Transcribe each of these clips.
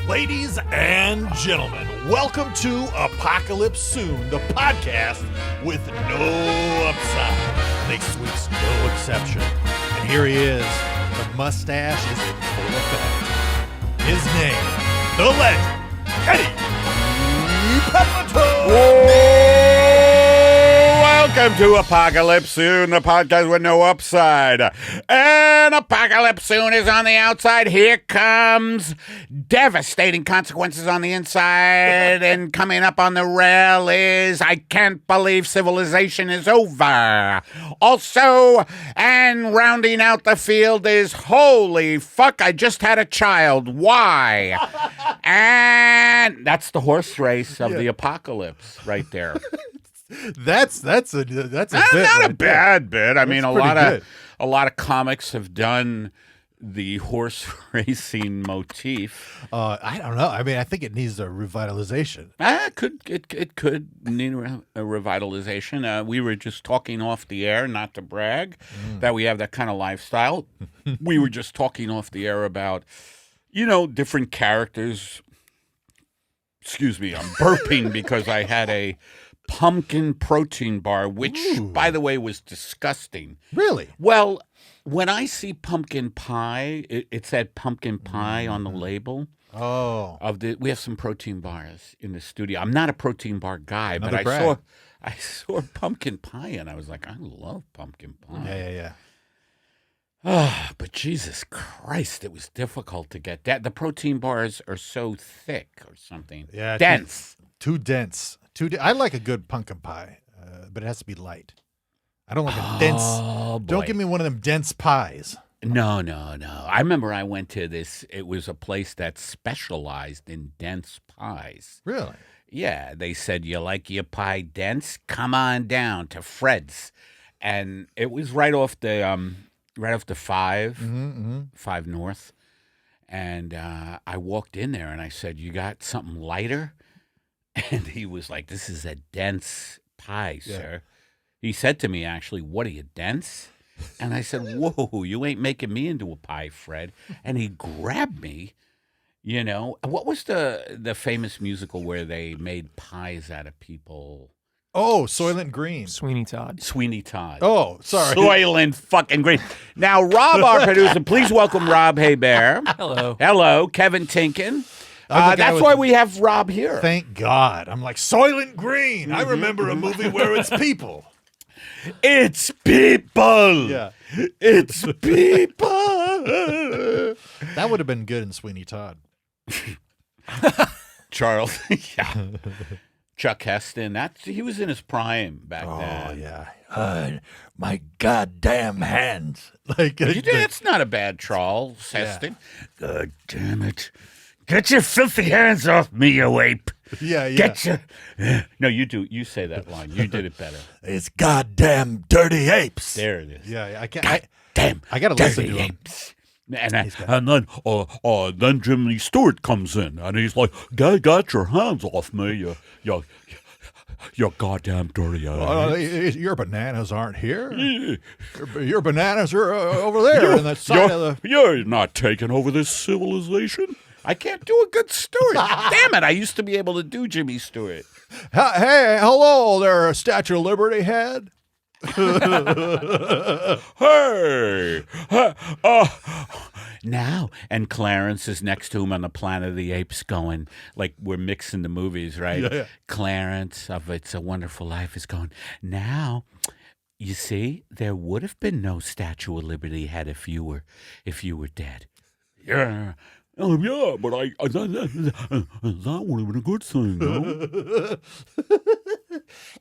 Ladies and gentlemen, welcome to Apocalypse Soon, the podcast with no upside. Next week's no exception. And here he is. The mustache is in full effect. His name, the legend, Eddie Pepito. Welcome to Apocalypse Soon, the podcast with no upside. And Apocalypse Soon is on the outside. Here comes devastating consequences on the inside. And coming up on the rail is I can't believe civilization is over. Also, and rounding out the field is holy fuck, I just had a child. Why? And that's the horse race of the apocalypse right there. That's a bit. Not right a bad bit. I mean, a lot good. of comics have done the horse racing motif. I don't know. I mean, I think it needs a revitalization. It could need a revitalization. We were just talking off the air, not to brag, that we have that kind of lifestyle. We were just talking off the air about, different characters. Excuse me, I'm burping because I had a pumpkin protein bar, which, by the way, was disgusting. Really? Well, when I see pumpkin pie, it said pumpkin pie on the label. Oh. We have some protein bars in the studio. I'm not a protein bar guy, Another but brag. I saw pumpkin pie, and I was like, I love pumpkin pie. Yeah. But Jesus Christ, it was difficult to get that. The protein bars are so thick or something. Yeah. Dense. Too dense. I like a good pumpkin pie, but it has to be light. I don't like a dense. Boy. Don't give me one of them dense pies. No. I remember I went to this. It was a place that specialized in dense pies. Really? Yeah, they said, you like your pie dense? Come on down to Fred's. And it was right off the 5 North. And I walked in there and I said, you got something lighter? And he was like, this is a dense pie, sir. He said to me, actually, what are you, dense? And I said, whoa, you ain't making me into a pie, Fred. And he grabbed me, What was the famous musical where they made pies out of people? Oh, Soylent Green. Sweeney Todd. Sweeney Todd. Oh, sorry. Soylent fucking Green. Now, Rob, our producer, please welcome Rob Haybear. Hello. Hello, Kevin Tinkin. I That's why we have Rob here. Thank God. I'm like, Soylent Green. I remember a movie where it's people. It's people. Yeah. It's people. That would have been good in Sweeney Todd. Charles. Yeah. Chuck Heston. He was in his prime back then. Oh, yeah. My goddamn hands. It's not a bad Charles Heston. God damn it. Get your filthy hands off me, you ape. Yeah. Get your... No, you do. You say that line. You did it better. It's goddamn dirty apes. There it is. Yeah, I can't. God damn. I got to listen dirty to him. apes. And then Jimmy Stewart comes in, and he's like, "Get your hands off me, you goddamn dirty apes." Your bananas aren't here. Your bananas are over there on the side of the... You're not taking over this civilization. I can't do a good Stewart. Damn it, I used to be able to do Jimmy Stewart. Hey, hello there, Statue of Liberty head. Hey, now, and Clarence is next to him on the Planet of the Apes going, like we're mixing the movies, right? Yeah. Clarence of It's a Wonderful Life is going, now, you see, there would have been no Statue of Liberty head if you were dead. Yeah. Oh, yeah, but that would have been a good thing, no?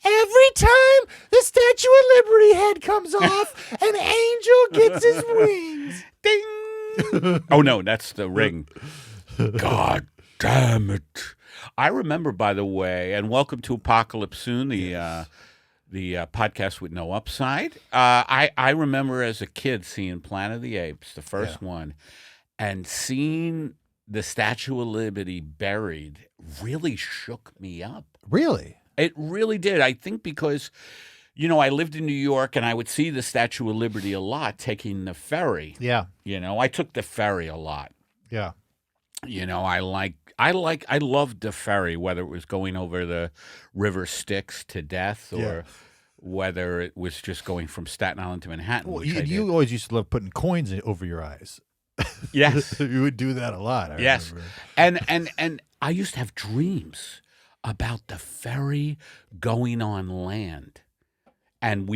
Every time the Statue of Liberty head comes off, an angel gets his wings. Ding! Oh, no, that's the ring. God damn it. I remember, by the way, and welcome to Apocalypse Soon, the podcast with no upside. I remember as a kid seeing Planet of the Apes, the first one, and seeing the Statue of Liberty buried really shook me up. Really? It really did. I think because, I lived in New York and I would see the Statue of Liberty a lot taking the ferry. Yeah. I took the ferry a lot. Yeah. I loved the ferry, whether it was going over the River Styx to death or whether it was just going from Staten Island to Manhattan. Well, which I did. you always used to love putting coins over your eyes. Yes. You would do that a lot. I Yes. remember. And I used to have dreams about the ferry going on land. And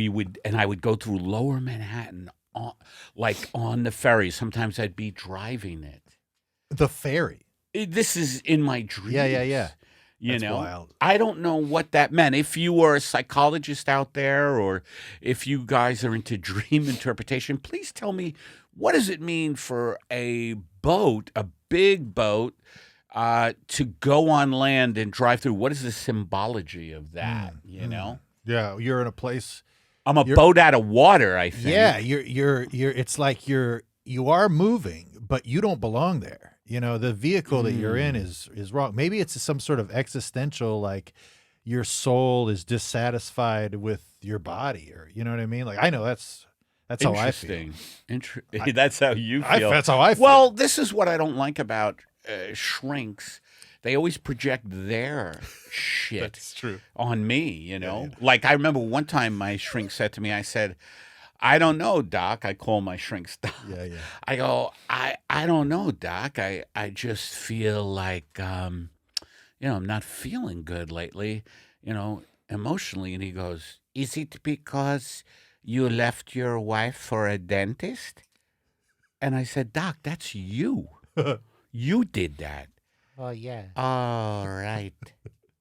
I would go through Lower Manhattan on the ferry. Sometimes I'd be driving it. The ferry. This is in my dreams. Yeah. You That's know, wild. I don't know what that meant. If you are a psychologist out there, or if you guys are into dream interpretation, please tell me, what does it mean for a boat, a big boat, to go on land and drive through? What is the symbology of that? You know? Yeah, you're in a place. I'm a boat out of water, I think. Yeah, you're. It's like you are moving, but you don't belong there. You know, the vehicle that you're in is wrong. Maybe it's some sort of existential, like your soul is dissatisfied with your body, or you know what I mean. Like I know that's how I feel. That's how you feel. That's how I feel. Well, this is what I don't like about shrinks. They always project their shit That's true. on me, you know? Yeah. Like, I remember one time my shrink said to me, I said, I don't know, Doc. I call my shrinks Doc. Yeah. I go, I don't know, Doc. I just feel like, I'm not feeling good lately, emotionally. And he goes, is it because you left your wife for a dentist? And I said, Doc, that's you. You did that. Oh, yeah. All right.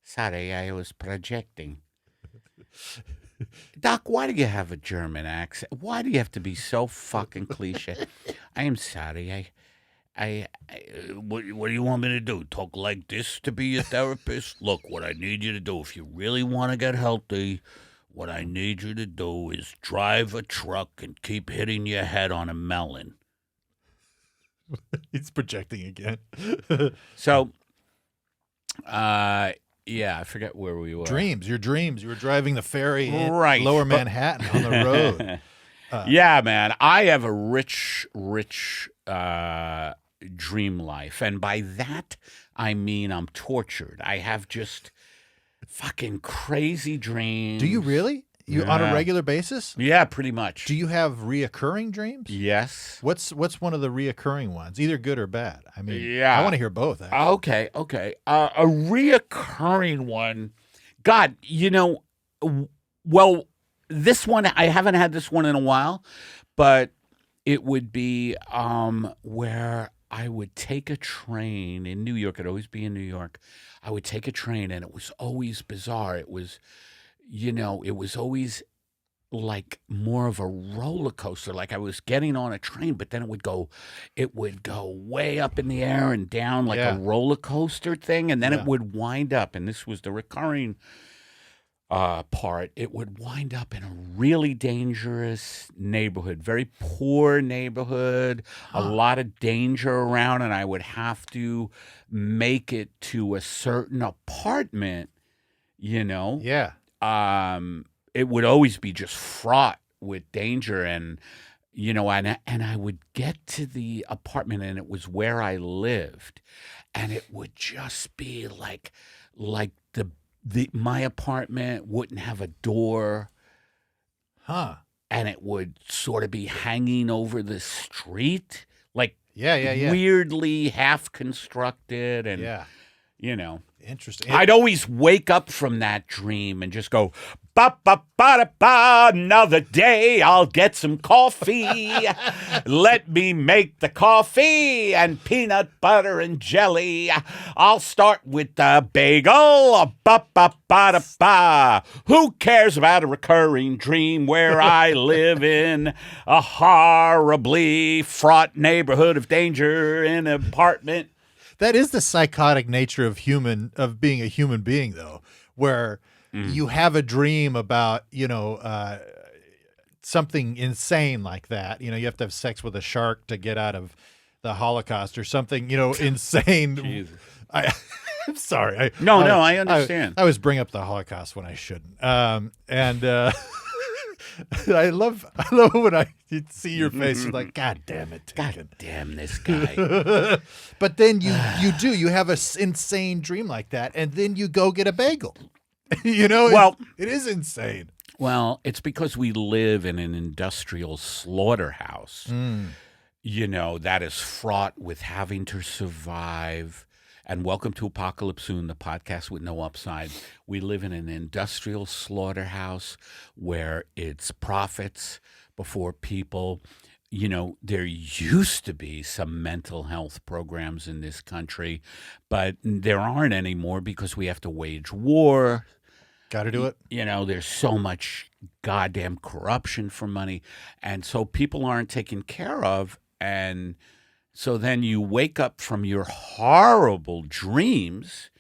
Sorry, I was projecting. Doc, why do you have a German accent? Why do you have to be so fucking cliche? I am sorry. What do you want me to do? Talk like this to be a therapist? Look, what I need you to do, if you really want to get healthy, what I need you to do is drive a truck and keep hitting your head on a melon. He's projecting again. So, I forget where we were. Your dreams. You were driving the ferry in Right, Lower but- Manhattan on the road. Yeah, man. I have a rich dream life. And by that, I mean I'm tortured. I have just fucking crazy dreams. Do you really? You on a regular basis? Yeah, pretty much. Do you have reoccurring dreams? Yes. What's one of the reoccurring ones, either good or bad? I mean, Yeah. I want to hear both. Actually. Okay. A reoccurring one. God, well, this one, I haven't had this one in a while, but it would be where I would take a train in New York. It'd always be in New York. I would take a train, and it was always bizarre. It was, it was always like more of a roller coaster. Like I was getting on a train, but then it would go way up in the air and down like a roller coaster thing. And then it would wind up, and this was the recurring part, it would wind up in a really dangerous neighborhood, very poor neighborhood, a lot of danger around, and I would have to make it to a certain apartment, Yeah. It would always be just fraught with danger, and and I would get to the apartment, and it was where I lived, and it would just be like my apartment wouldn't have a door, and it would sort of be hanging over the street, like Yeah. weirdly half constructed, and Interesting. I'd always wake up from that dream and just go, ba ba ba da ba, another day, I'll get some coffee. Let me make the coffee and peanut butter and jelly. I'll start with the bagel, ba ba ba da ba. Who cares about a recurring dream where I live in a horribly fraught neighborhood of danger in an apartment? That is the psychotic nature of being a human being, though, where you have a dream about, something insane like that. You have to have sex with a shark to get out of the Holocaust or something, insane. Jesus. I'm sorry. No, I understand. I always bring up the Holocaust when I shouldn't. I love when I see your face. You're like, God damn it, God damn this guy. But then you have a insane dream like that, and then you go get a bagel. Well, it is insane. Well, it's because we live in an industrial slaughterhouse. That is fraught with having to survive. And welcome to Apocalypse Soon, the podcast with no upside. We live in an industrial slaughterhouse where it's profits before people. There used to be some mental health programs in this country, but there aren't anymore because we have to wage war. Got to do it. There's so much goddamn corruption for money. And so people aren't taken care of. And so then you wake up from your horrible dreams,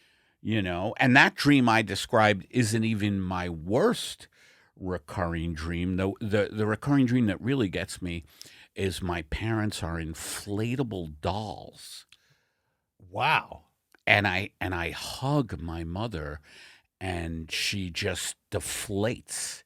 and that dream I described isn't even my worst recurring dream. The recurring dream that really gets me is my parents are inflatable dolls. Wow. And I hug my mother, and she just deflates.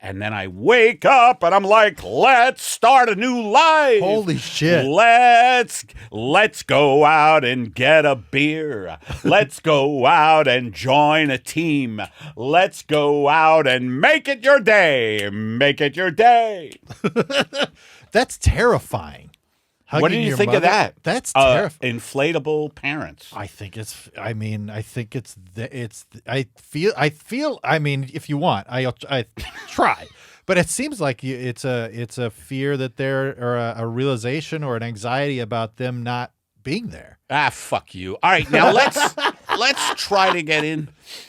And then I wake up and I'm like, let's start a new life. Holy shit. Let's go out and get a beer. Let's go out and join a team. Let's go out and make it your day. Make it your day. That's terrifying. What do you think of that? That's terrifying. Inflatable parents. I feel. I mean, if you want, I try, but it seems like it's a fear that or a realization or an anxiety about them not being there. Fuck you. All right, now let's try to get in.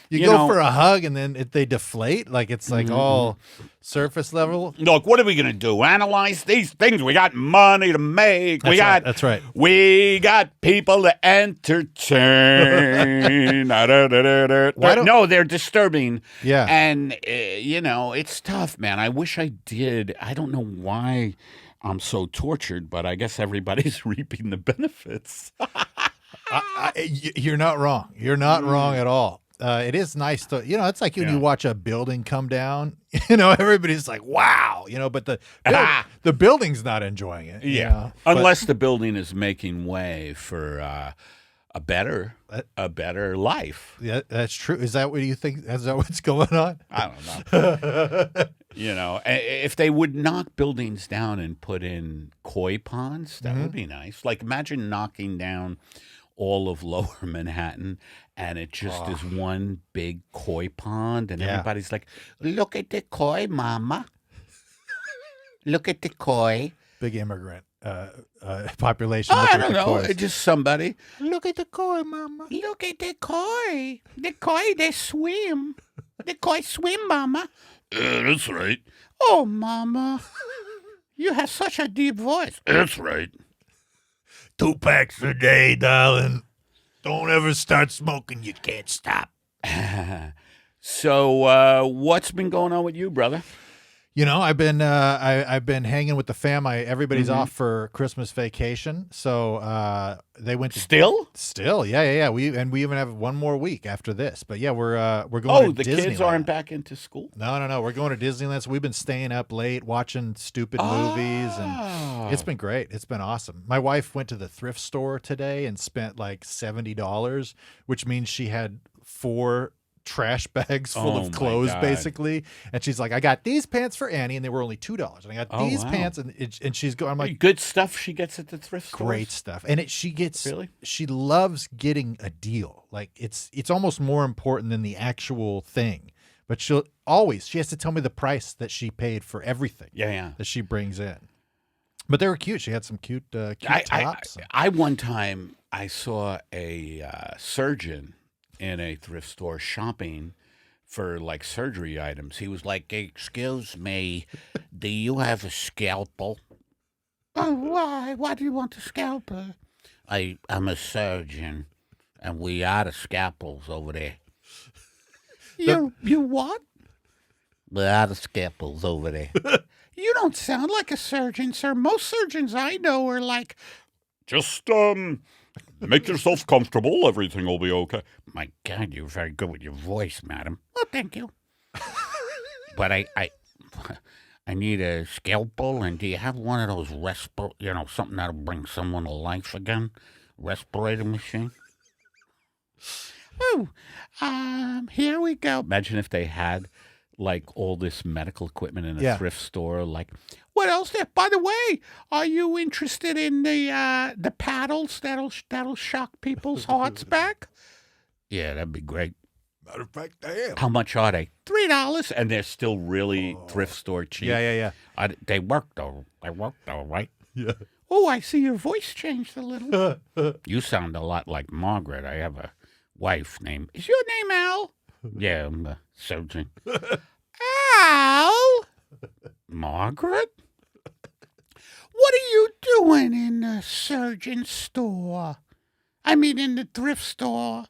You go for a hug and then they deflate, like it's like all surface level. Look, what are we gonna do? Analyze these things? We got money to make. That's right. We got people to entertain. No, they're disturbing. Yeah, and it's tough, man. I wish I did. I don't know why I'm so tortured, but I guess everybody's reaping the benefits. You're not wrong. You're not wrong at all. It is nice to, it's like when you watch a building come down, everybody's like, wow, but the building's not enjoying it. Yeah. Unless the building is making way for a better life. Yeah, that's true. Is that what you think? Is that what's going on? I don't know. If they would knock buildings down and put in koi ponds, that would be nice. Like imagine knocking down all of Lower Manhattan, and it just is one big koi pond, and everybody's like, look at the koi, mama. Look at the koi. Big immigrant population. I don't know. It's just somebody. Look at the koi, mama. Look at the koi. The koi, they swim. The koi swim, mama. That's right. Oh, mama. You have such a deep voice. That's right. 2 packs a day, darling. Don't ever start smoking. You can't stop. So, what's been going on with you, brother? I've been hanging with the fam. Everybody's off for Christmas vacation, so they went to still, yeah. We even have one more week after this, but yeah, we're going. to Disneyland. Kids aren't back into school. No. We're going to Disneyland. So we've been staying up late watching stupid movies, and it's been great. It's been awesome. My wife went to the thrift store today and spent like $70, which means she had 4 trash bags full of clothes, basically. And she's like, I got these pants for Annie, and they were only $2. And I got these pants, and she's going. I'm like, good stuff she gets at the thrift store. Great stuff, and she loves getting a deal. Like it's almost more important than the actual thing. But she has to tell me the price that she paid for everything. Yeah. That she brings in. But they were cute. She had some cute tops. I one time I saw a surgeon in a thrift store shopping for like surgery items. He was like, excuse me, do you have a scalpel? Oh, why? Why do you want a scalpel? I'm a surgeon, and we are the scalpels over there. You what? We are the scalpels over there. You don't sound like a surgeon, sir. Most surgeons I know are like, just make yourself comfortable. Everything will be okay. My God, you're very good with your voice, madam. Oh, thank you. But I need a scalpel, and do you have one of those something that'll bring someone to life again? Respirator machine? Oh, here we go. Imagine if they had, like, all this medical equipment in a thrift store. Like, what else there? By the way, are you interested in the paddles that'll shock people's hearts back? Yeah, that'd be great. Matter of fact, I am. How much are they? $3, and they're still really thrift store cheap. Yeah. They work though. Right? Yeah. Oh, I see your voice changed a little. You sound a lot like Margaret. I have a wife named. Is your name Al? Yeah, I'm a surgeon. Al? Margaret? What are you doing in the surgeon store? I mean, in the thrift store.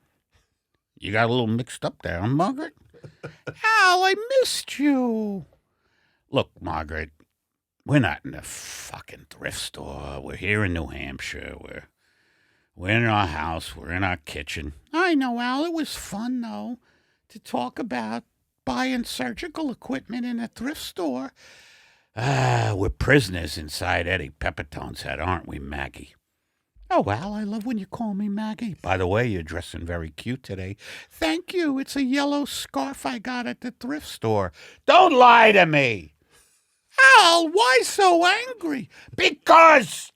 You got a little mixed up there, huh, Margaret? Al, I missed you. Look, Margaret, we're not in the fucking thrift store. We're here in New Hampshire. We're in our house. We're in our kitchen. I know, Al. It was fun, though, to talk about buying surgical equipment in a thrift store. We're prisoners inside Eddie Pepitone's head, aren't we, Maggie? Oh, Al, I love when you call me Maggie. By the way, you're dressing very cute today. Thank you. It's a yellow scarf I got at the thrift store. Don't lie to me. Al, why so angry? Because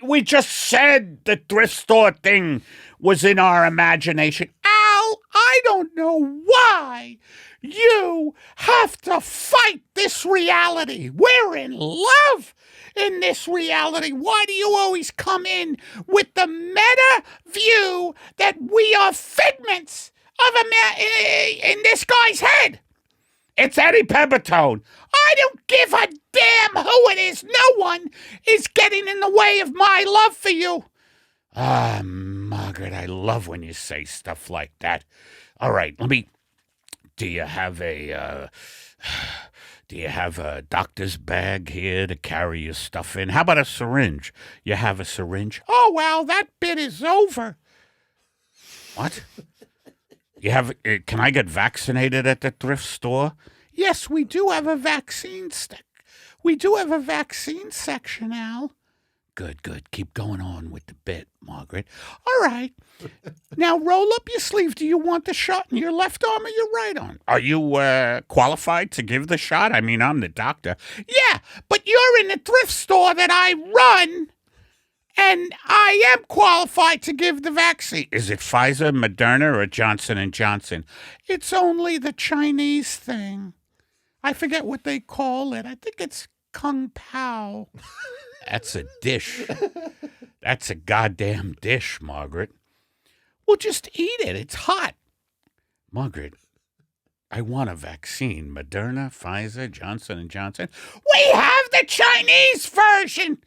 we just said the thrift store thing was in our imagination. Al, I don't know why you have to fight this reality. We're in love in this reality. Why do you always come in with the meta view that we are figments of in this guy's head? It's Eddie Pepitone. I don't give a damn who it is. No one is getting in the way of my love for you. Margaret, I love when you say stuff like that. All right, do you have a doctor's bag here to carry your stuff in? How about a syringe? You have a syringe? Oh, well, that bit is over. What? You have? Can I get vaccinated at the thrift store? Yes, we do have a vaccine We do have a vaccine section, Al. Good. Keep going on with the bit, Margaret. All right. Now roll up your sleeve. Do you want the shot in your left arm or your right arm? Are you qualified to give the shot? I mean, I'm the doctor. Yeah, but you're in the thrift store that I run, and I am qualified to give the vaccine. Is it Pfizer, Moderna, or Johnson & Johnson? It's only the Chinese thing. I forget what they call it. I think it's Kung Pao. That's a dish. That's a goddamn dish, Margaret. Well, just eat it. It's hot. Margaret, I want a vaccine. Moderna, Pfizer, Johnson & Johnson. We have the Chinese version.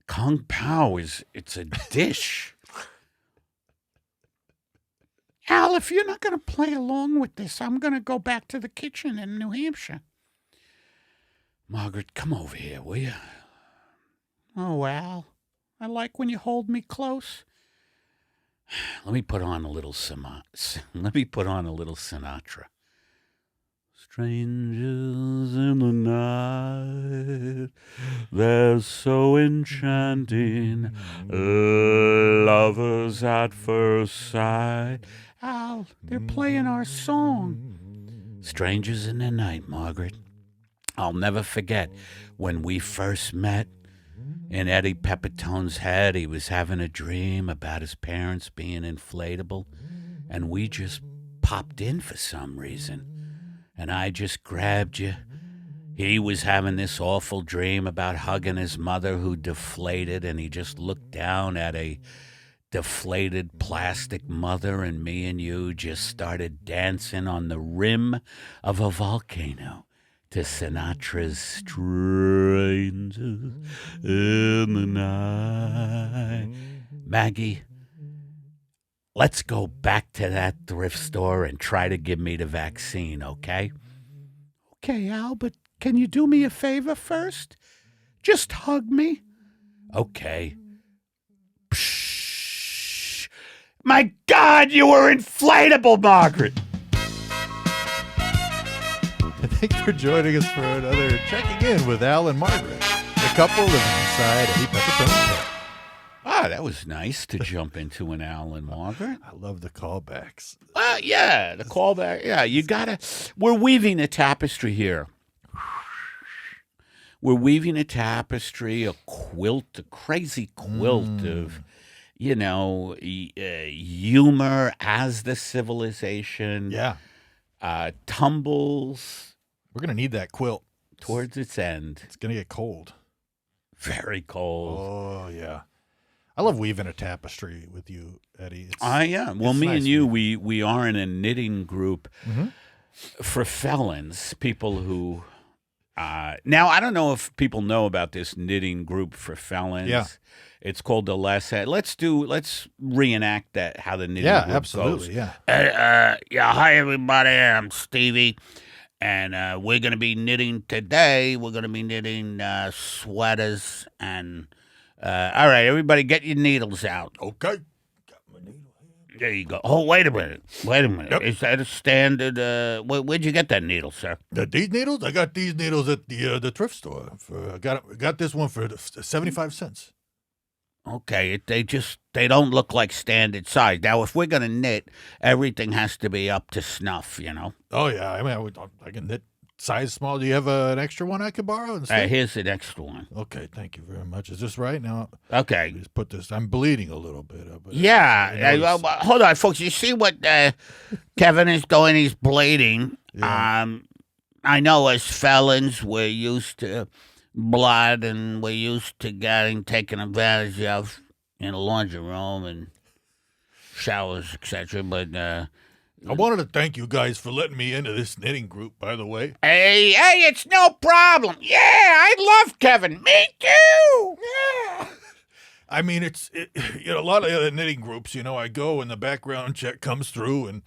Kung Pao it's a dish. Al, if you're not going to play along with this, I'm going to go back to the kitchen in New Hampshire. Margaret, come over here, will you? Oh, Al, I like when you hold me close. Let me put on a little Sinatra. Strangers in the night, they're so enchanting. Lovers at first sight. Al, they're playing our song. Strangers in the night, Margaret. I'll never forget when we first met. In Eddie Pepitone's head, he was having a dream about his parents being inflatable, and we just popped in for some reason. And I just grabbed you. He was having this awful dream about hugging his mother who deflated, and he just looked down at a deflated plastic mother, and me and you just started dancing on the rim of a volcano to Sinatra's Strangers in the Night. Maggie, let's go back to that thrift store and try to give me the vaccine, okay? Okay, Al, but can you do me a favor first? Just hug me. Okay. Psh! My God, you were inflatable, Margaret! Thanks for joining us for another Checking In with Al and Margaret, the couple living inside a Pepitone. Ah, that was nice to jump into an Allen Margaret. I love the callbacks. Yeah, the callback. Yeah, you gotta. We're weaving a tapestry here. We're weaving a tapestry, a quilt, a crazy quilt of, humor as the civilization tumbles. We're going to need that quilt towards its end. It's going to get cold. Very cold. Oh, yeah. I love weaving a tapestry with you, Eddie. Yeah. Well, me and you, we are in a knitting group for felons, people who... now, I don't know if people know about this knitting group for felons. Yeah. It's called the Let's reenact that, how the knitting group absolutely, goes. Yeah, hi, everybody. I'm Stevie. And we're going to be knitting today. We're going to be knitting sweaters. And, all right, everybody get your needles out. Okay. There you go. Oh, wait a minute. Yep. Is that a standard? Where'd you get that needle, sir? These needles? I got these needles at the thrift store. I got this one for 75 cents. Okay, they don't look like standard size. Now, if we're gonna knit, everything has to be up to snuff, Oh yeah, I mean, I can knit size small. Do you have an extra one I could borrow instead? Here's an extra one. Okay, thank you very much. Is this right now? Okay. Just put this. I'm bleeding a little bit. Yeah. Hold on, folks. You see what Kevin is doing? He's bleeding. Yeah. I know as felons we're used to blood and we're used to getting taken advantage of in a laundry room and showers, etc. But I wanted to thank you guys for letting me into this knitting group, by the way. Hey, it's no problem. Yeah, I love Kevin. Me too. Yeah. I mean, a lot of the other knitting groups, I go and the background check comes through, and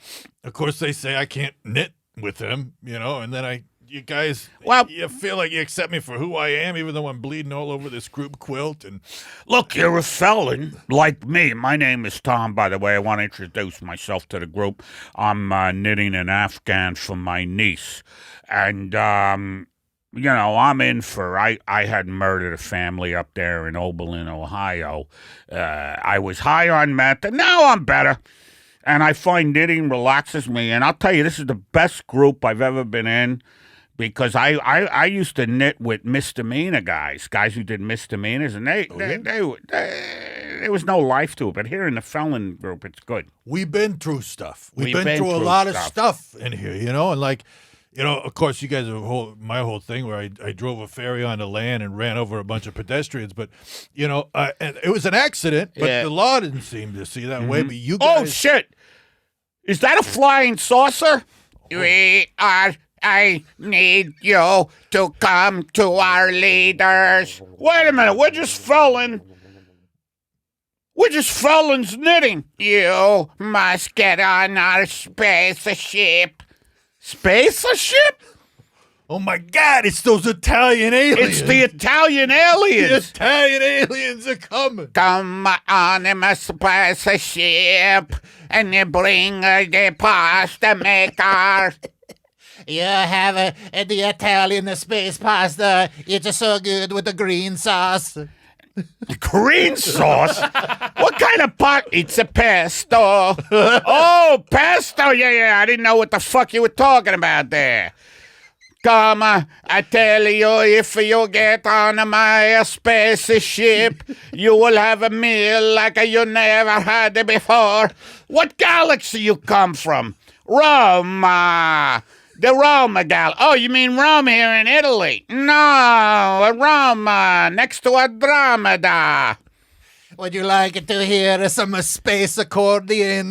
of course they say I can't knit with them, and then you guys, you feel like you accept me for who I am, even though I'm bleeding all over this group quilt. And look, you're a felon like me. My name is Tom, by the way. I want to introduce myself to the group. I'm knitting an Afghan for my niece. And, I'm in for, I had murdered a family up there in Oberlin, Ohio. I was high on meth, and now I'm better. And I find knitting relaxes me. And I'll tell you, this is the best group I've ever been in. Because I used to knit with misdemeanor guys who did misdemeanors, and there was no life to it. But here in the felon group, it's good. We've been through stuff. We've been through a lot of stuff in here, and of course, you guys are my whole thing where I drove a ferry onto land and ran over a bunch of pedestrians. But, and it was an accident, but the law didn't seem to see that way. But you guys... Oh, shit. Is that a flying saucer? I need you to come to our leaders. Wait a minute, we're just felons knitting. You must get on our spaceship. Spaceship? Oh my God, it's those Italian aliens. It's the Italian aliens. The Italian aliens are coming. Come on in my spaceship and you bring the pasta maker. You have the Italian space pasta. It's so good with the green sauce. Green sauce? What kind of pot? It's a pesto. Oh, pesto. Yeah. I didn't know what the fuck you were talking about there. Come, I tell you, if you get on my spaceship, you will have a meal like you never had before. What galaxy you come from? Rome. The Rome galaxy. Oh, you mean Rome here in Italy? No, Rome, next to Andromeda. Would you like to hear some space accordion?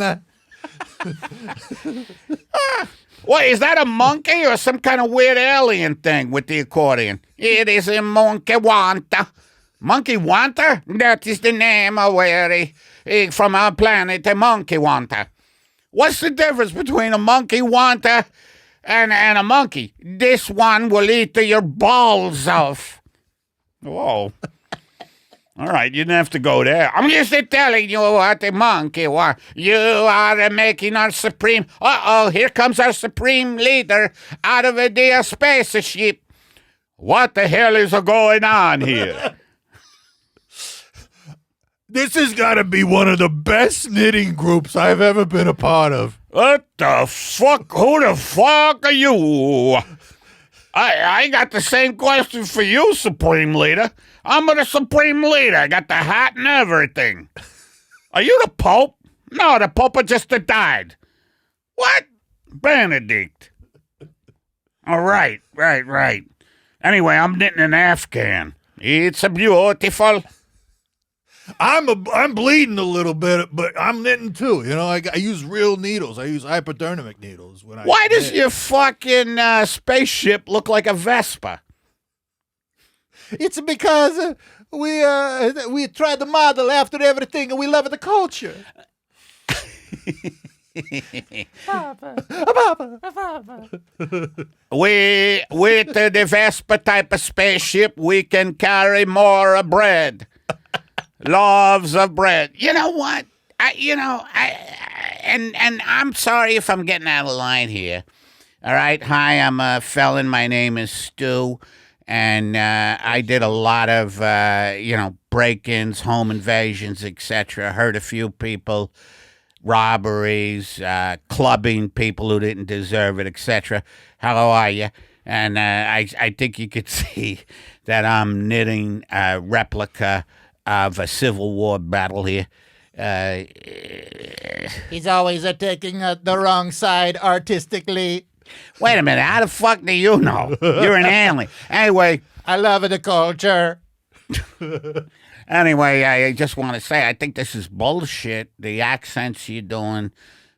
What, is that a monkey or some kind of weird alien thing with the accordion? It is a monkey wanta. Monkey wanta? That is the name of where from our planet, a monkey wanta. What's the difference between a monkey wanta and a monkey? This one will eat your balls off. Whoa. All right, you didn't have to go there. I'm just telling you what the monkey was. You are making our supreme... Uh-oh, here comes our supreme leader out of the spaceship. What the hell is going on here? This has got to be one of the best knitting groups I've ever been a part of. What the fuck? Who the fuck are you? I got the same question for you, Supreme Leader. I'm the Supreme Leader. I got the hat and everything. Are you the Pope? No, the Pope just died. What? Benedict. All right. Anyway, I'm knitting an Afghan. It's a beautiful... I'm bleeding a little bit, but I'm knitting too. You know, I use real needles. I use hypodermic needles when I. Why does your fucking spaceship look like a Vespa? It's because we tried to model after everything, and we love the culture. Papa. With the Vespa type of spaceship, we can carry more bread. Loaves of bread. You know what? And I'm sorry if I'm getting out of line here. All right. Hi, I'm a felon. My name is Stu, and I did a lot of break-ins, home invasions, etc. Hurt a few people, robberies, clubbing people who didn't deserve it, etc. How are you? And I think you could see that I'm knitting a replica of a Civil War battle here. He's always taking the wrong side artistically. Wait a minute, how the fuck do you know? You're an alien. Anyway. I love the culture. Anyway, I just want to say, I think this is bullshit. The accents you're doing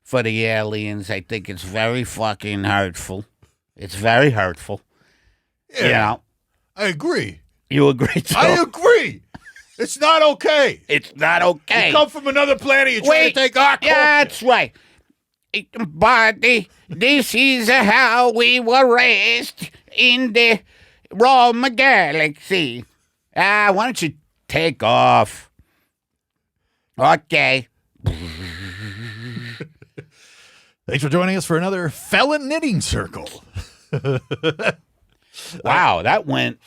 for the aliens, I think it's very fucking hurtful. It's very hurtful. Yeah, you know? I agree. You agree too? I agree. It's not okay. It's not okay. You come from another planet, you're trying to take our culture. Yeah, that's right. But this is how we were raised in the Rome galaxy. Why don't you take off? Okay. Thanks for joining us for another Felon Knitting Circle. Wow, that went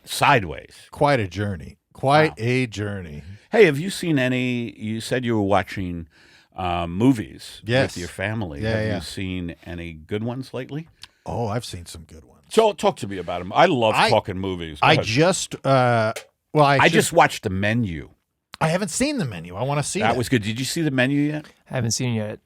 sideways. Quite a journey. A journey. Hey, have you seen any? You said you were watching movies yes. with your family. Yeah, have you seen any good ones lately? Oh, I've seen some good ones. So talk to me about them. I love talking movies. I just watched The Menu. I haven't seen The Menu. I want to see that. That was good. Did you see The Menu yet? I haven't seen it yet.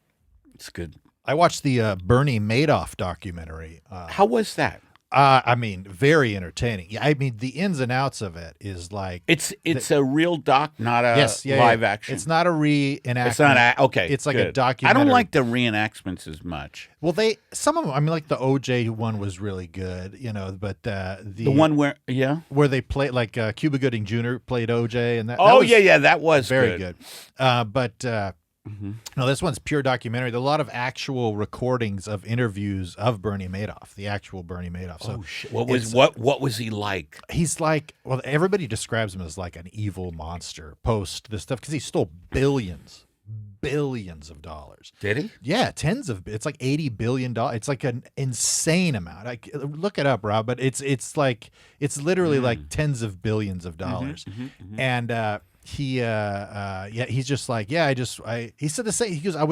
It's good. I watched the Bernie Madoff documentary. How was that? I mean, very entertaining. Yeah, I mean, the ins and outs of it is like it's a real doc, not a live action. It's not a reenactment. It's not okay. It's like good. a documentary. I don't like the reenactments as much. Well, some of them. I mean, like the OJ one was really good, you know. But the one where they played like Cuba Gooding Jr. played OJ, and that that was very good. No, this one's pure documentary. There's a lot of actual recordings of interviews of Bernie Madoff, the actual Bernie Madoff. So shit. What was he like? He's like, well, everybody describes him as like an evil monster post this stuff because he stole billions of dollars. Did he? Yeah, it's like $80 billion. It's like an insane amount. Look it up, Rob, but it's literally like tens of billions of dollars. And he's just like, he said the same. He goes, I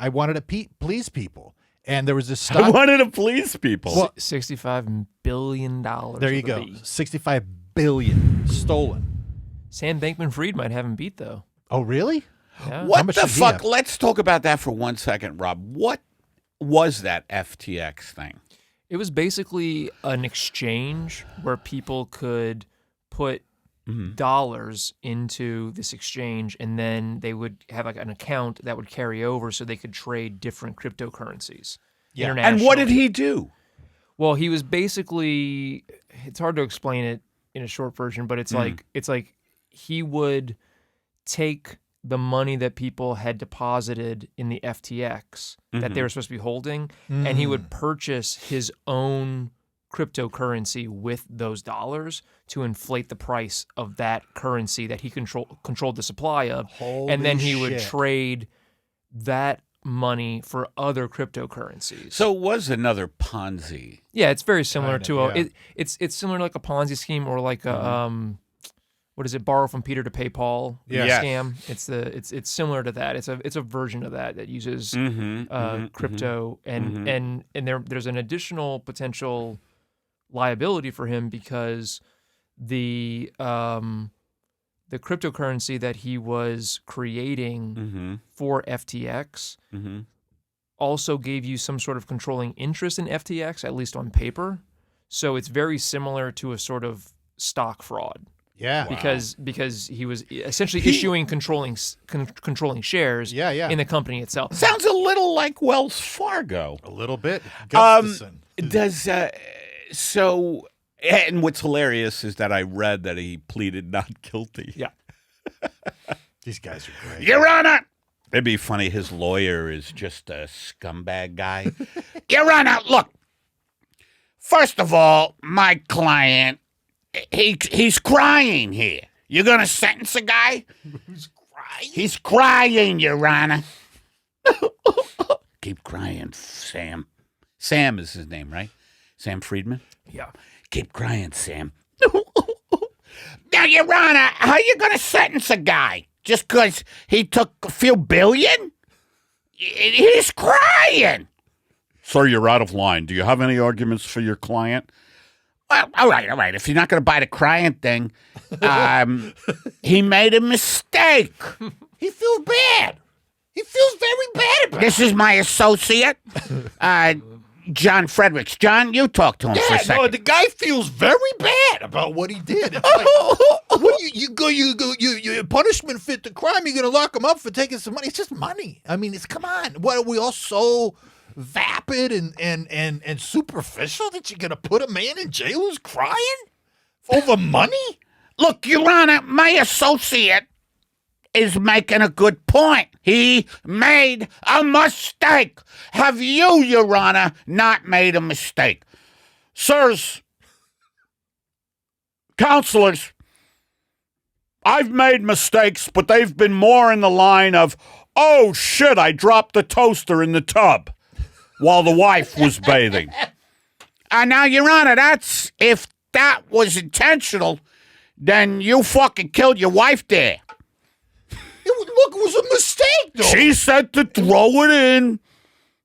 wanted to please people. And there was this stock. I wanted to please people. Well, $65 billion. There you go. $65 billion stolen. Sam Bankman-Fried might have him beat, though. Oh, really? Yeah. What the fuck? Let's talk about that for 1 second, Rob. What was that FTX thing? It was basically an exchange where people could put dollars into this exchange, and then they would have like an account that would carry over so they could trade different cryptocurrencies. Yeah. And what did he do? Well, he was basically, it's hard to explain it in a short version, but it's like he would take the money that people had deposited in the FTX that they were supposed to be holding, and he would purchase his own cryptocurrency with those dollars to inflate the price of that currency that he controlled the supply of. And then he would trade that money for other cryptocurrencies. So it was another Ponzi. Yeah, it's very similar to yeah. it's similar to like a Ponzi scheme or like a what is it? Borrow from Peter to pay Paul scam. It's similar to that. It's a version of that uses crypto and there's an additional potential liability for him because the cryptocurrency that he was creating for FTX also gave you some sort of controlling interest in FTX, at least on paper. So it's very similar to a sort of stock fraud. Yeah. Because he was essentially issuing controlling shares in the company itself. Sounds a little like Wells Fargo. A little bit. Gustafson. And what's hilarious is that I read that he pleaded not guilty. Yeah. These guys are great. Your Honor! It'd be funny, his lawyer is just a scumbag guy. Your Honor, look. First of all, my client, he's crying here. You're going to sentence a guy? Who's crying? He's crying, Your Honor. Keep crying, Sam. Sam is his name, right? Sam Friedman? Yeah. Keep crying, Sam. Now, Your Honor, how you going to sentence a guy? Just because he took a few billion? He's crying. Sir, you're out of line. Do you have any arguments for your client? Well, all right. If you're not going to buy the crying thing, he made a mistake. He feels bad. He feels very bad about it. This is my associate, John Fredericks. John, you talk to him for a second. No, the guy feels very bad about what he did. It's like, what you punishment fit the crime. You're gonna lock him up for taking some money. It's just money. I mean, come on. What are we all so vapid and superficial that you're gonna put a man in jail who's crying over money? Look, Your Honor, my associate is making a good point. He made a mistake. Have you, Your Honor, not made a mistake? Sirs, counselors, I've made mistakes, but they've been more in the line of, oh, shit, I dropped the toaster in the tub while the wife was bathing. Now, Your Honor, if that was intentional, then you fucking killed your wife there. It was a mistake, though. She said to throw it in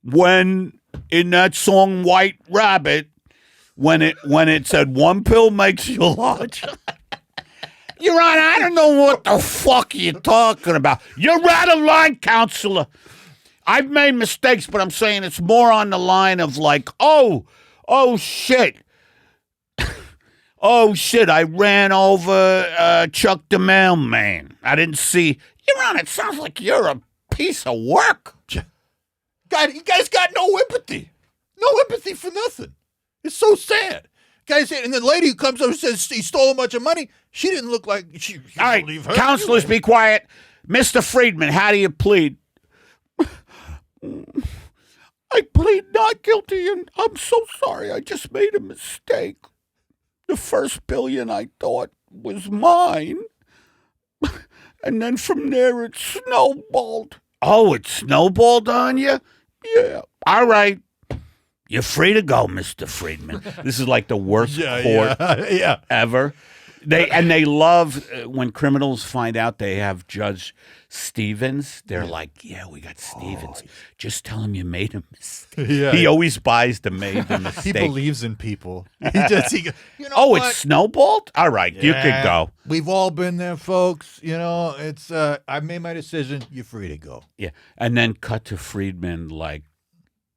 when, in that song White Rabbit, when it said one pill makes you large. Your Honor, I don't know what the fuck you're talking about. You're out of line, counselor. I've made mistakes, but I'm saying it's more on the line of like, oh, shit. Oh, shit, I ran over Chuck the mailman. I didn't see. Your Honor, it sounds like you're a piece of work. God, you guys got no empathy. No empathy for nothing. It's so sad. Guys, and the lady who comes up and says he stole a bunch of money, she didn't look like she All right, believe her. counselors, be quiet. Mr. Friedman, how do you plead? I plead not guilty, and I'm so sorry. I just made a mistake. The first billion I thought was mine. And then from there it snowballed. Oh, it snowballed on you? Yeah. All right. You're free to go, Mr. Friedman. This is like the worst court ever. They love when criminals find out they have Judge Stevens. They're like, yeah, we got Stevens. Just tell him you made a mistake. Yeah. He always buys the made the mistake. He believes in people. It snowballed? All right, you could go. We've all been there, folks. It's I made my decision. You're free to go. Yeah, and then cut to Friedman like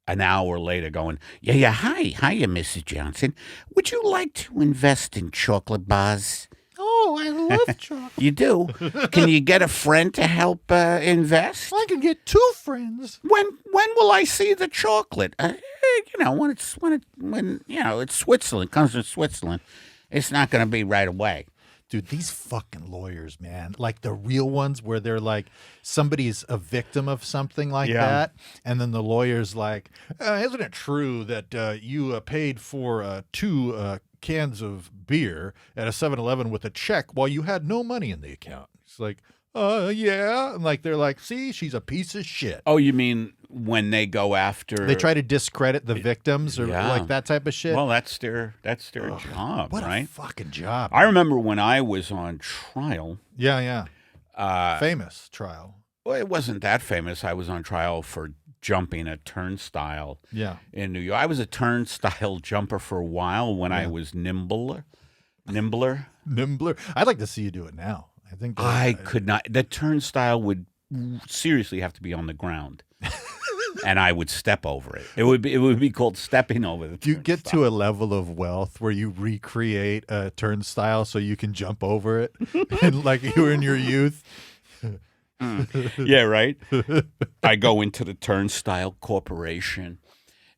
an hour later going, hiya, Mrs. Johnson. Would you like to invest in chocolate bars? Oh, I love chocolate. You do? Can you get a friend to help invest? I can get 2 friends. When will I see the chocolate? When it's Switzerland, comes from Switzerland. It's not going to be right away. Dude, these fucking lawyers, man, like the real ones where they're like, somebody's a victim of something like that. And then the lawyer's like, isn't it true that you paid for 2 cans of beer at a 7-Eleven with a check while you had no money in the account? It's like, yeah. And like, they're like, see, she's a piece of shit. Oh, you mean when they go after? They try to discredit the victims or like that type of shit. Well, that's their job, What right? a fucking job. I remember when I was on trial. Yeah. Famous trial. Well, it wasn't that famous. I was on trial for jumping a turnstile in New York. I was a turnstile jumper for a while when I was nimbler. I'd like to see you do it now. I think I could not. The turnstile would seriously have to be on the ground. And I would step over it. It would be called stepping over the turnstile. You get to a level of wealth where you recreate a turnstile so you can jump over it, and like you were in your youth. Yeah, right. I go into the Turnstile Corporation,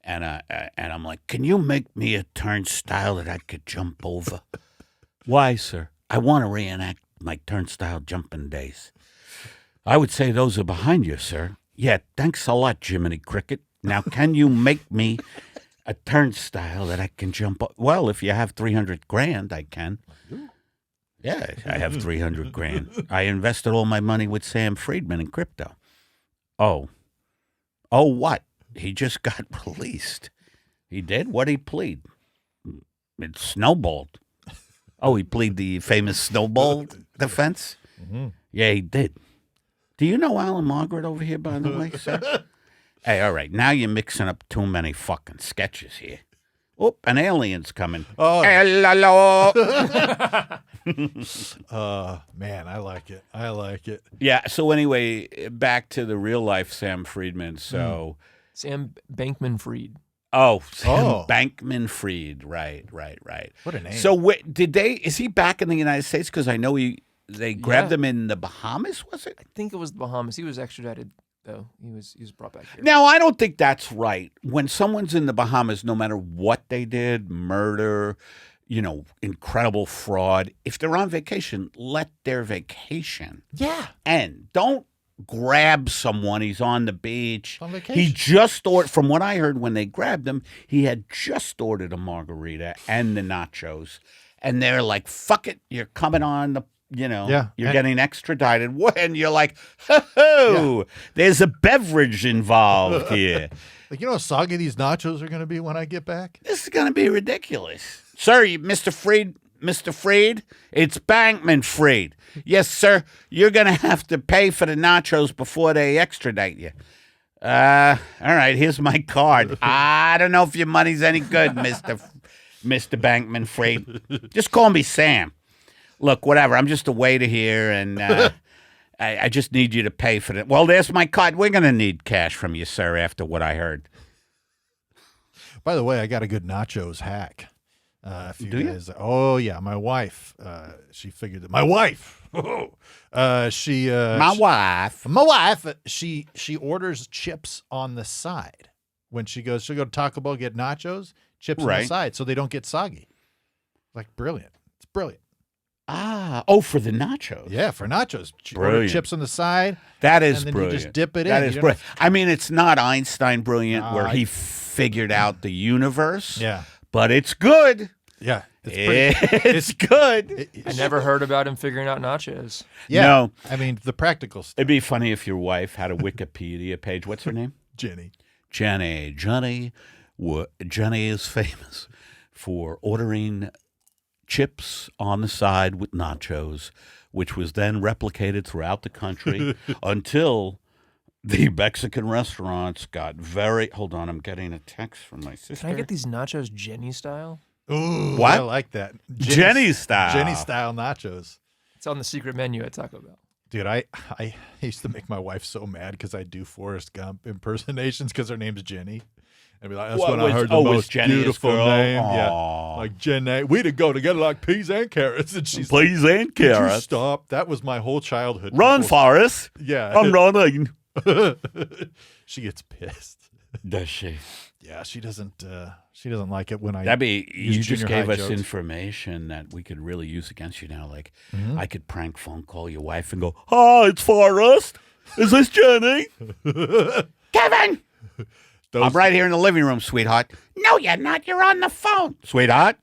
and I'm like, "Can you make me a turnstile that I could jump over?" "Why, sir?" "I want to reenact my turnstile jumping days." "I would say those are behind you, sir." "Yeah, thanks a lot, Jiminy Cricket. Now, can you make me a turnstile that I can jump up?" "Well, if you have 300 grand, I can." "Yeah, I have 300 grand. I invested all my money with Sam Friedman in crypto." Oh, what? He just got released." "He did? What'd he plead?" "It snowballed." "Oh, he pleaded the famous snowball defense?" Mm-hmm. "Yeah, he did." "Do you know Alan Margaret over here, by the way, sir?" "Hey, all right, now you're mixing up too many fucking sketches here." "Oh, an alien's coming." Oh. Hello. Man, I like it. Yeah, so anyway, back to the real life Sam Friedman. So Sam Bankman-Fried. Sam Bankman-Fried. Right. What a name. So is he back in the United States? Because I know they grabbed him in the Bahamas, was it? I think it was the Bahamas. He was extradited, though. He was brought back here. Now, I don't think that's right. When someone's in the Bahamas, no matter what they did, murder, incredible fraud, if they're on vacation, let their vacation. Yeah. And don't grab someone. He's on the beach. On vacation. He just ordered, from what I heard when they grabbed him, he had just ordered a margarita and the nachos. And they're like, fuck it, you're coming on the you're getting extradited. And you're like, ho, there's a beverage involved here. Like, how soggy these nachos are going to be when I get back? This is going to be ridiculous. Sir, Mr. Fried, it's Bankman-Fried. Yes, sir, you're going to have to pay for the nachos before they extradite you. All right, here's my card. I don't know if your money's any good, Mr. Bankman-Fried. Just call me Sam. Look, whatever, I'm just a waiter here, and I just need you to pay for it. Well, there's my card. We're going to need cash from you, sir, after what I heard. By the way, I got a good nachos hack. Do you? Oh, yeah, my wife, she figured that. My wife, she orders chips on the side. When she'll go to Taco Bell, get nachos, chips on the side, so they don't get soggy. Like, brilliant. It's brilliant. For the nachos. Yeah, for nachos. Order chips on the side. That is and then brilliant. You just dip it in. That is brilliant. I mean, it's not Einstein brilliant where he figured out the universe. Yeah. But it's good. Yeah. It's good. I never heard about him figuring out nachos. Yeah. No. I mean, the practical stuff. It'd be funny if your wife had a Wikipedia page. What's her name? Jenny. Jenny is famous for ordering chips on the side with nachos, which was then replicated throughout the country until the Mexican restaurants got very... Hold on, I'm getting a text from my sister. Can I get these nachos Jenny style? Ooh, what? I like that. Jenny style. Jenny style nachos. It's on the secret menu at Taco Bell. Dude, I used to make my wife so mad because I do Forrest Gump impersonations because her name's Jenny. I'd be like, that's when I heard the most beautiful name. Aww. Yeah, like Jenny. We'd go together like peas and carrots. And she's peas like, and carrots. Could you stop? That was my whole childhood. Run, Forrest. Yeah. I'm running. She gets pissed. Does she? Yeah, she doesn't like it when I. That'd be, use you just junior gave high us jokes. information that we could really use against you now. Like, Mm-hmm. I could prank phone call your wife and go, "Hi, it's Forrest. Is this Jenny?" Kevin! I'm right here in the living room, sweetheart. No, you're not. You're on the phone. Sweetheart.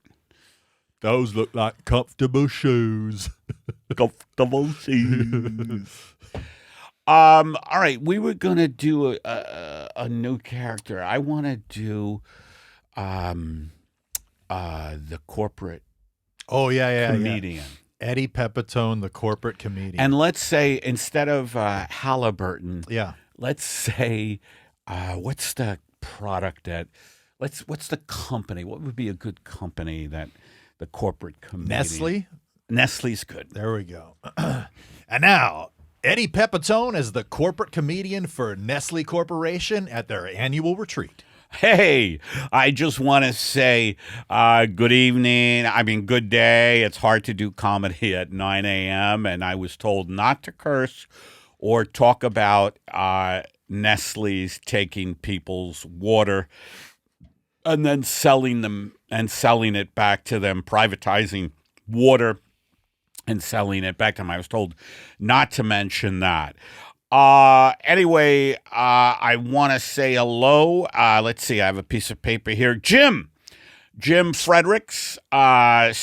Those look like comfortable shoes. Comfortable shoes. All right, we were gonna do a new character. I want to do the corporate Oh yeah. comedian. Eddie Pepitone, the corporate comedian. And let's say instead of Halliburton, yeah, let's say what's the product that what's the company? What would be a good company that the corporate comedian? Nestle. Nestle's good. There we go. And now, Eddie Pepitone is the corporate comedian for Nestle Corporation at their annual retreat. Hey, I just want to say good evening. I mean, good day. It's hard to do comedy at 9 a.m., and I was told not to curse or talk about Nestle's taking people's water and then selling it back to them, privatizing water and selling it back to them. I was told not to mention that. Anyway, I want to say hello. Let's see. I have a piece of paper here. Jim Fredericks, one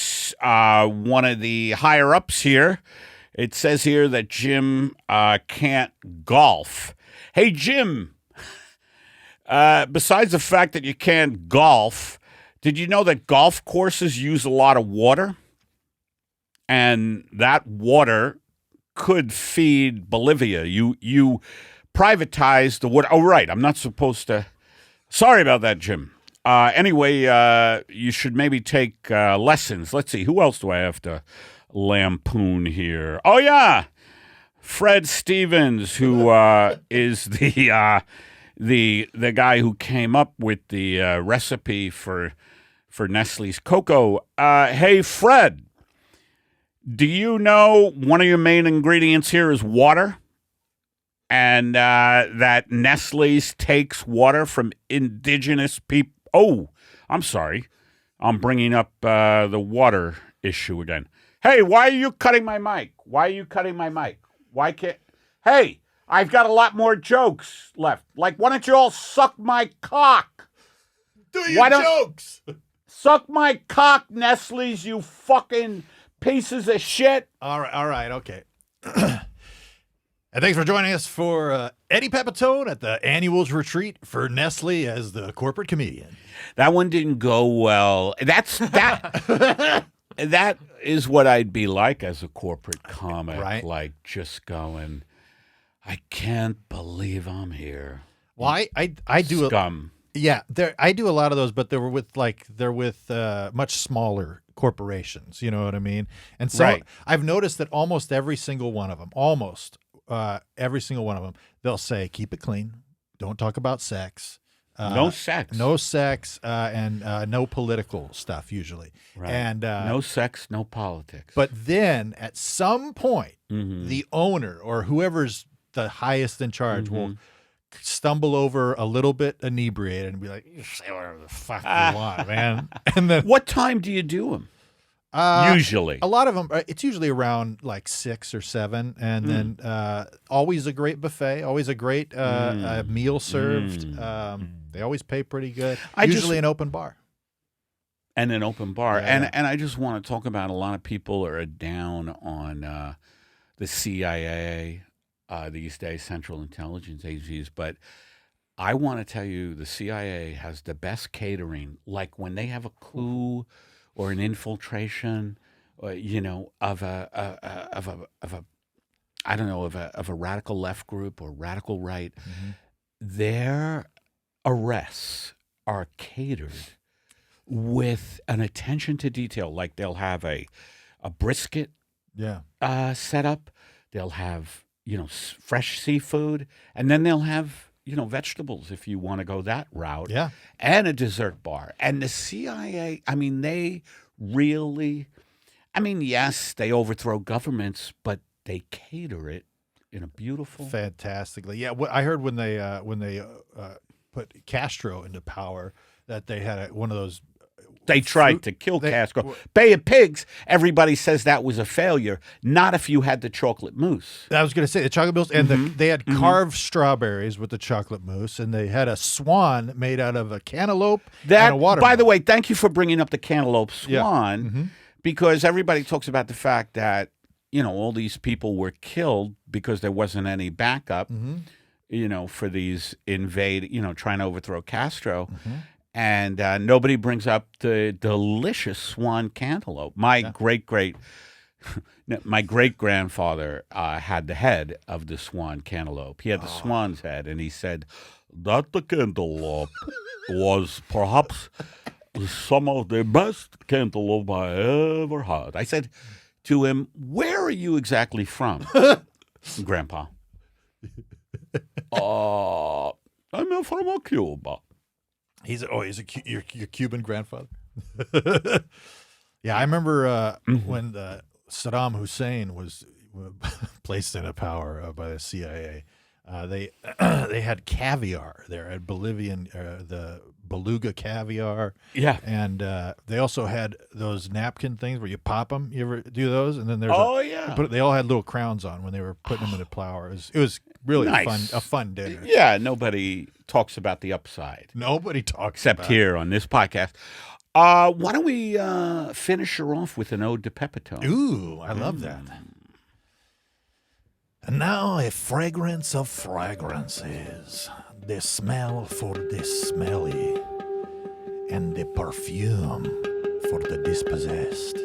of the higher ups here. It says here that Jim can't golf. Hey, Jim, besides the fact that you can't golf, did you know that golf courses use a lot of water? And that water could feed Bolivia. You privatized the water. Oh, right. I'm not supposed to. Sorry about that, Jim. Anyway, you should maybe take lessons. Let's see. Who else do I have to lampoon here? Oh, yeah. Fred Stevens, who is the guy who came up with the recipe for Nestle's cocoa. Hey, Fred. Do you know one of your main ingredients here is water? And that Nestle's takes water from indigenous people. Oh, I'm sorry. I'm bringing up the water issue again. Hey, why are you cutting my mic? Why can't... Hey, I've got a lot more jokes left. Like, why don't you all suck my cock? Do your jokes. Suck my cock, Nestle's, you fucking... pieces of shit. All right, okay. And thanks for joining us for Eddie Pepitone at the annuals retreat for Nestle as the corporate comedian. That one didn't go well. That is what I'd be like as a corporate comic, right? Like just going, I can't believe I'm here. Well, I do scum. Yeah, I do a lot of those, but they're with much smaller corporations. You know what I mean? And so right. I've noticed that almost every single one of them, they'll say, keep it clean, don't talk about sex, no sex, and no political stuff usually, right. And no sex, no politics. But then at some point, mm-hmm. the owner or whoever's the highest in charge mm-hmm. will stumble over a little bit inebriated and be like, "You say whatever the fuck you want, man." And then, what time do you do them? Usually, a lot of them. It's usually around like 6 or 7, and then always a great buffet, always a great meal served. They always pay pretty good. Usually an open bar. And an open bar. Yeah. And I just want to talk about a lot of people are down on the CIA these days, Central Intelligence Agencies. But I want to tell you the CIA has the best catering. Like when they have a coup or an infiltration, of a radical left group or radical right, their arrests are catered with an attention to detail. Like they'll have a brisket set up. They'll have, fresh seafood. And then they'll have, vegetables if you want to go that route. Yeah. And a dessert bar. And the CIA, they really, yes, they overthrow governments, but they cater it in a beautiful... Fantastically. Yeah, I heard when they put Castro into power, that they had one of those. They tried to kill Castro. Bay of Pigs, everybody says that was a failure. Not if you had the chocolate mousse. I was going to say the chocolate mousse, and they had carved strawberries with the chocolate mousse, and they had a swan made out of a cantaloupe and a watermelon. By the way, thank you for bringing up the cantaloupe swan, Yeah. because everybody talks about the fact that, all these people were killed because there wasn't any backup, for these trying to overthrow Castro. And nobody brings up the delicious swan cantaloupe. My great-grandfather had the head of the swan cantaloupe. He had the swan's head, and he said that the cantaloupe was perhaps some of the best cantaloupe I ever had. I said to him, "Where are you exactly from, Grandpa?" I'm from Cuba. Your Cuban grandfather. Yeah, I remember when Saddam Hussein was placed into power by the CIA. They had caviar there at Bolivian, the beluga caviar. Yeah, and they also had those napkin things where you pop them. You ever do those? And then there's yeah. They all had little crowns on when they were putting them in the flour. It was really nice. a fun dinner. Yeah, nobody talks about the upside. Nobody talks except about here on this podcast. Why don't we finish her off with an ode to Pepitone? Ooh, I love that. And now a fragrance of fragrances, the smell for the smelly, and the perfume for the dispossessed.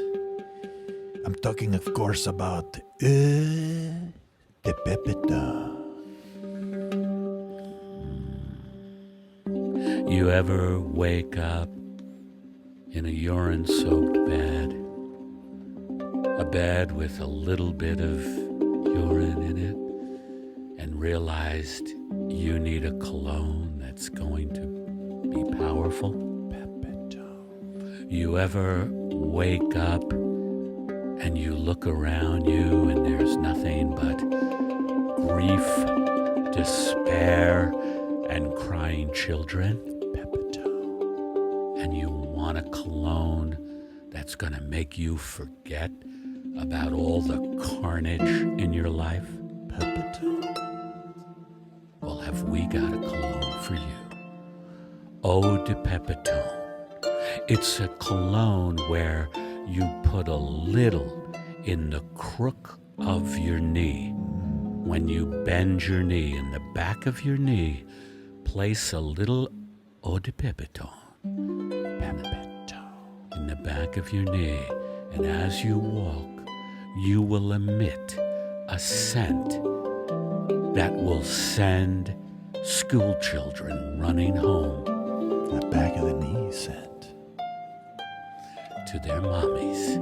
I'm talking, of course, about the Pepito. You ever wake up in a urine-soaked bed? A bed with a little bit of urine in it, and realized you need a cologne that's going to be powerful? Pepito. You ever wake up and you look around you and there's nothing but grief, despair, and crying children? Pepito. And you want a cologne that's going to make you forget about all the carnage in your life? Pepito. Well, have we got a cologne for you? Ode to Pepitone. It's a cologne where you put a little in the crook of your knee. When you bend your knee, in the back of your knee, place a little eau de Pepitone. Pepitone. In the back of your knee. And as you walk, you will emit a scent that will send school children running home. The back of the knee scent. To their mommies.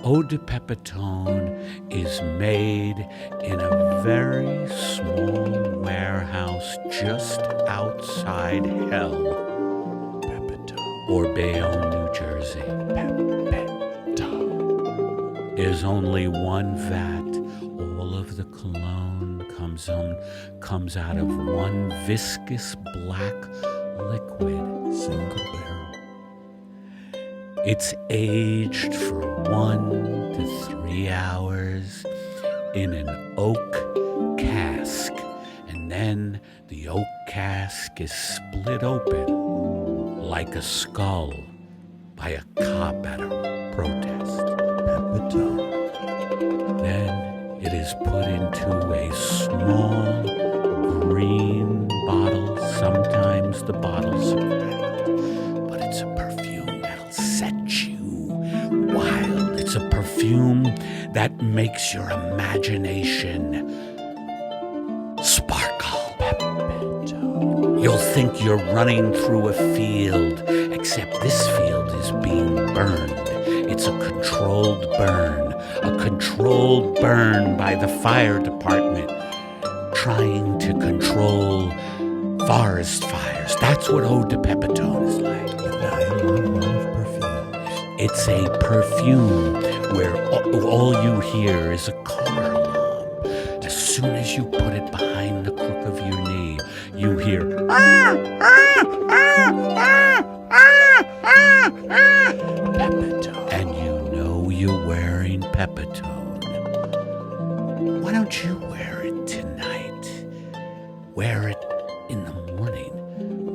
Eau de Pepitone is made in a very small warehouse just outside hell. Pepitone. Or Bayonne, New Jersey. Is only one vat. All of the cologne comes out of one viscous black liquid. Single barrel. It's aged for 1 to 3 hours in an oak cask, and then the oak cask is split open like a skull by a cop at a protest. Then it is put into a small green bottle. Sometimes the bottles are red, but it's a perfume that'll set you wild. It's a perfume that makes your imagination sparkle. You'll think you're running through a field, except this field is being burned. It's a controlled burn by the fire department trying to control forest fires. That's what Eau de Pepitone is like. It's a perfume where all you hear is a car alarm. As soon as you put it behind the crook of your knee, you hear Pepito. And you know you're wearing Pepitone. Why don't you wear it tonight? Wear it in the morning.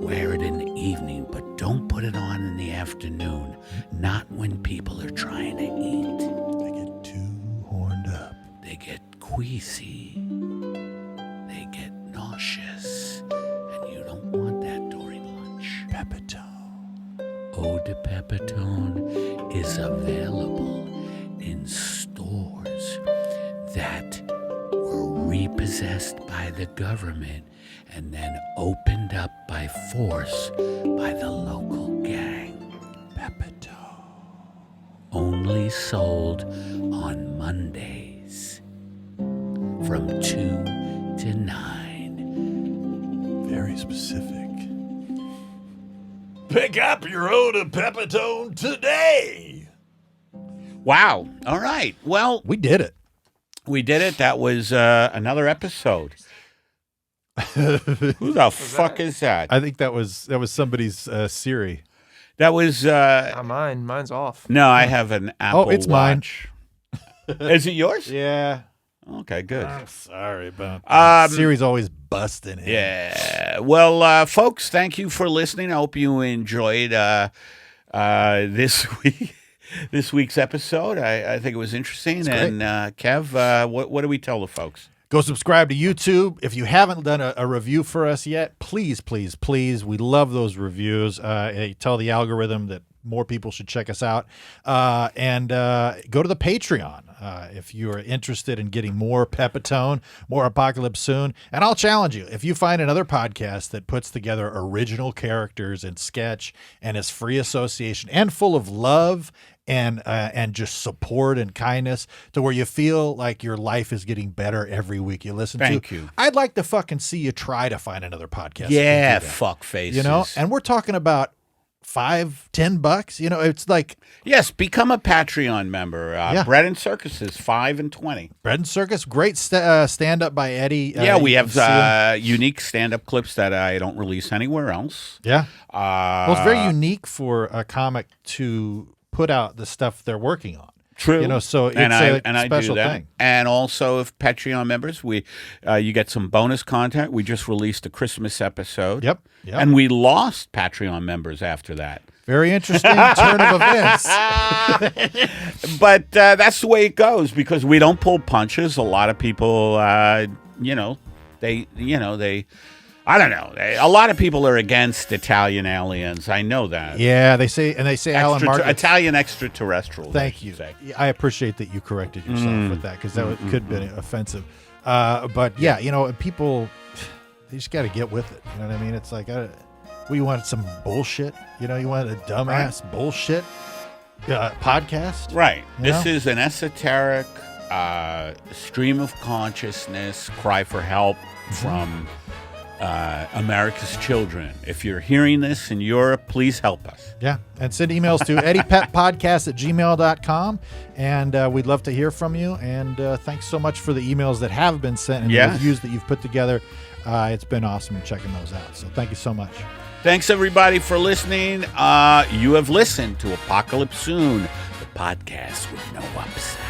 Wear it in the evening, but don't put it on in the afternoon. Not when people are trying to eat. They get too horned up. They get queasy. They get nauseous. And you don't want that during lunch. Pepito. Eau de Pepitone is available in stores that were repossessed by the government and then opened up by force by the local gang. Pepito. Only sold on Mondays from 2 to 9. Very specific. Pick up your Eau de Pepitone today. Wow. All right. Well, We did it. we did it. That was another episode. Who the fuck is that? I think that was somebody's Siri. That was Not mine. Mine's off. no. I have an Apple it's mine. Watch. Is it yours? Yeah. Okay, good. I'm sorry about that. Siri's always busting it. Yeah. Well, folks, thank you for listening. I hope you enjoyed this week's episode. I think it was interesting. And Kev, what do we tell the folks? Go subscribe to YouTube. If you haven't done a review for us yet, please, please, please. We love those reviews. Tell the algorithm that more people should check us out. And go to the Patreon if you are interested in getting more Pepitone, more Apocalypse Soon. And I'll challenge you. If you find another podcast that puts together original characters and sketch and is free association and full of love and just support and kindness to where you feel like your life is getting better every week you listen Thank to. you. I'd like to fucking see you try to find another podcast. Yeah, that can do that. fuck faces. You know, and we're talking about $5-10. You know, it's like yes, become a Patreon member. Bread and Circus is $5 and $20. Bread and Circus, great stand up by Eddie. Yeah, we you have can see him. unique stand-up clips that I don't release anywhere else. Yeah. Well, it's very unique for a comic to put out the stuff they're working on. True. You know, so it's I a special do that. thing. And also, if Patreon members, you get some bonus content. We just released a Christmas episode. Yep. And we lost Patreon members after that. Very interesting turn of events. But that's the way it goes because we don't pull punches. A lot of people, I don't know. A lot of people are against Italian aliens. I know that. Yeah, they say Alan Marcus. Italian extraterrestrials. Thank you. I appreciate that you corrected yourself with that because that could have been offensive. But yeah, people, they just got to get with it. You know what I mean? It's like, we want some bullshit. You want a dumbass bullshit podcast. Right. You This know? is an esoteric stream of consciousness, cry for help from America's children. If you're hearing this in Europe, please help us. Yeah, and send emails to eddiepetpodcast@gmail.com, and we'd love to hear from you. And thanks so much for the emails that have been sent and the reviews that you've put together. It's been awesome checking those out. So thank you so much. Thanks, everybody, for listening. You have listened to Apocalypse Soon, the podcast with no upside.